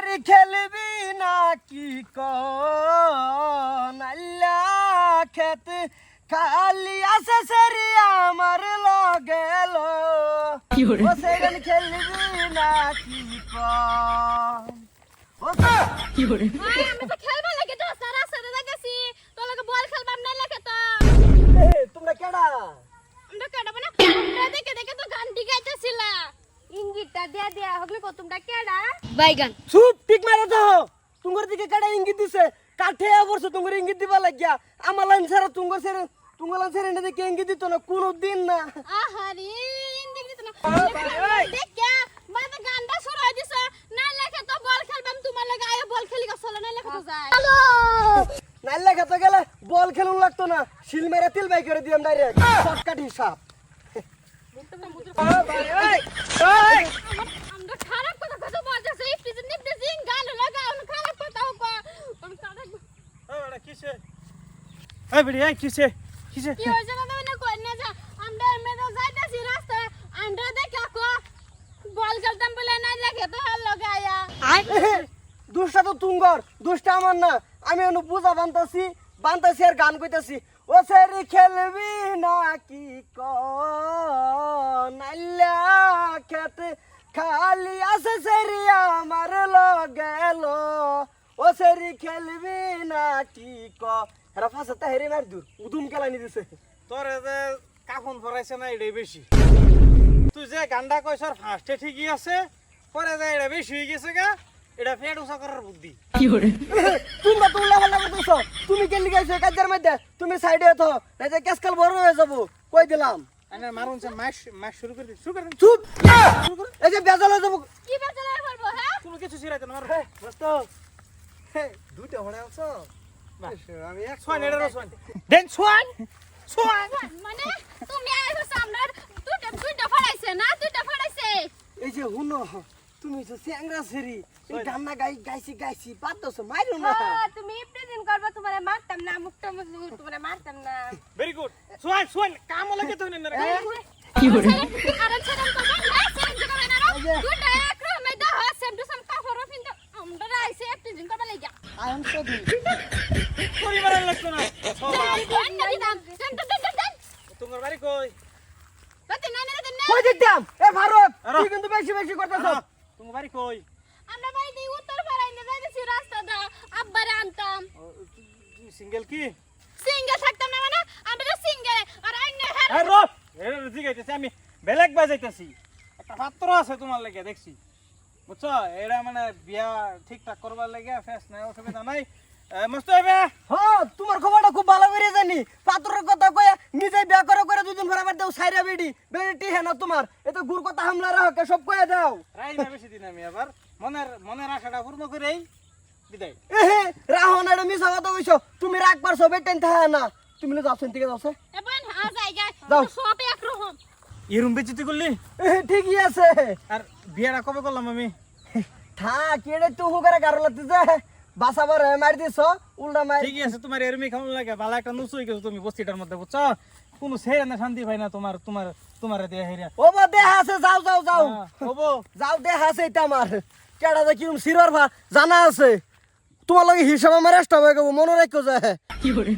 সেরি খেলবি নাকি নাল্লা খেত খালি আছে সেরি আমার লগেল ও সেরি খেলবি নাকি কি করে আমি তো খেলবা লাগে তো সারা সারা লাগাছি তো লাগে বল খেলবাম না লাগে তো তোমরা কেডা আমরা কেডা বনা আমরা দেখে দেখে তো গান গাইতেছিলা ইঙ্গিতটা দিয়া হগলে কো তোমরা কেডা বাইগান চুপ টিক মারে দাও তুঙ্গর দিকে কেডা ইঙ্গিত দিছে কাঠে অবশ্য তুঙ্গর ইঙ্গিত দিবা লাগিয়া আমার লাইন ছাড়া তুঙ্গর ছেড়ে না দেখে ইঙ্গিত দিত না কোনো দিন না আহারে ইঙ্গিত দিত না দেখে বাবা গানটা শুরু হই দিছ না লেখে তো বল খেলবাম তোমার লাগে আয় বল খেলি গছল না লেখা তো যায় হ্যালো নাইলে খেতে গেলে বল খেলুন লাগতো না শিল মেরে তিল বাই করে দিলাম ডাইরেক্ট শর্টকাট হিসাব আমরা খারাপ কথা কথা বলতেছি ইফতিজ নিফতিজ গান লাগাও না খারাপ কথা কো আমি খারাপ ওটা কিসে এই বিড়ি এই কিসে কিসে কি হইছে বাবা না কই না যা আমরা মেদা যাইতাছি রাস্তা আমরা দেখা কো বল খেলতাম বলে না লেখে তো হাল লাগায়া দুষ্টা তো তুঙ্গর দুষ্টা আমার না আমি অনু বুঝা বানতাছি আর গান কইতাছি ও সেরি খেলবি নাকি নাইলা খেতে খালি আছে সেরি আমার লগেল ও সেরি খেলবি নাকি এরা ফাঁসাতে হেরে মার দূর উদুম কেলানি দিছে তোর যে কাফন ফরাইছে না এটাই বেশি তুই যে গান্ডা কইছর ফার্স্টে ঠিকই আছে পরে যে এটা বেশি হয়ে গেছে গা এটা ফেড উসা করার বুদ্ধি কি করে তুমি লাভাল্লা করতেছো তুমি কে লিগাইছো কাজের মধ্যে তুমি সাইডে তো এই যে কেসকাল বড় হয়ে যাবো কই দিলাম আরে মারুন সে মাস শুরু করে চুপ এই যে বেজাল হয়ে যাবো কি বেচলে বলবো হ্যাঁ কোনো কিছু ছিড়াইতে না মার দোস্ত দুইটা হড়ে আছো আমি এক সোয়ান এটা সোয়ান দেন সোয়ান মানে তুমি আইছো আমরা দুইটা ফড়াইছে না দুইটা ফড়াইছে এই যে হুনো তুমি তো স্যাংরা সেরি এই গান্না গাইছি বাদ দছো মাইরো না তুমি প্রেজেন্ট করবা তোমারে মারতাম না মুক্ত মুক্ত তোমারে মারতাম না ভেরি গুড সোয়ান কাম লাগে তো না কি করে আরে ছেড়ে করবা সেম জায়গা না দুইটা এক রুমে দাও সেম টু সেম কাপড় পিন আমরা আইছে প্রেজেন্ট করবা লাগা আই এম সরি পরিবারের লাগতো না তোমার বাড়ি কই কই দিতাম এ ভারত তুই কিন্তু বেশি করতেছ তোমার বাড়ি কই আমরা বাড়ি দিয়ে উত্তর পাড়ায় না যাইতেছি রাস্তা দা আব্বারে আনতাম সিঙ্গেল কি সিঙ্গেল থাকতাম না মানে আমরা সিঙ্গেল আর অন্য হ্যাঁ রব এর জিগাইতেছি আমি বেলেগ বাজাইতেছি একটা পাত্র আছে তোমার লাগে দেখছি বুঝছো এরা মানে বিয়া ঠিকঠাক করবার লাগে ফেস নাই অসুবিধা নাই মস্ত হবে হ্যাঁ তোমার খবরটা খুব ভালো করে জানি পাত্রের কথা কইয়া নিজে বিয়া করে দুদিন পর আবার দাও সাইরা বেড়ি হে না তোমার এত গুর কথা হামলা রাখে সব কইয়া দাও রাই না বেশি দিন আমি আবার মনের আশাটা পূর্ণ করেই বিদায় এহে রাহনাড়ে মিছা কথা কইছো তুমি রাগ পারছো বেটেন থাকা না তুমি না যাচ্ছেন থেকে যাচ্ছে এবার আ জায়গা যাও। সব এক রকম এরম বেচিতে করলি এহে ঠিকই আছে আর বিয়েটা কবে করলাম আমি থাক এড়ে তুহু করে গারো লাগতে যে বাসাবার মার দিছো উল্টা মার ঠিকই আছে তোমার এরমই খাওয়ানো লাগে ভালো একটা নুসু হয়ে গেছো তুমি বস্তিটার মধ্যে বুঝছো কোনো ছেড়ে না শান্তি পাই না তোমার দেয়া হেরিয়া ও বা দেহ আছে যাও হবো যাও দেহ আছে এটা আমার কেডা যে কিরম সিরর ভা জানা আছে তোমার লগে হিসাব আমার এক্সট্রা হয়ে গেল মনে রাখো যায় কি করে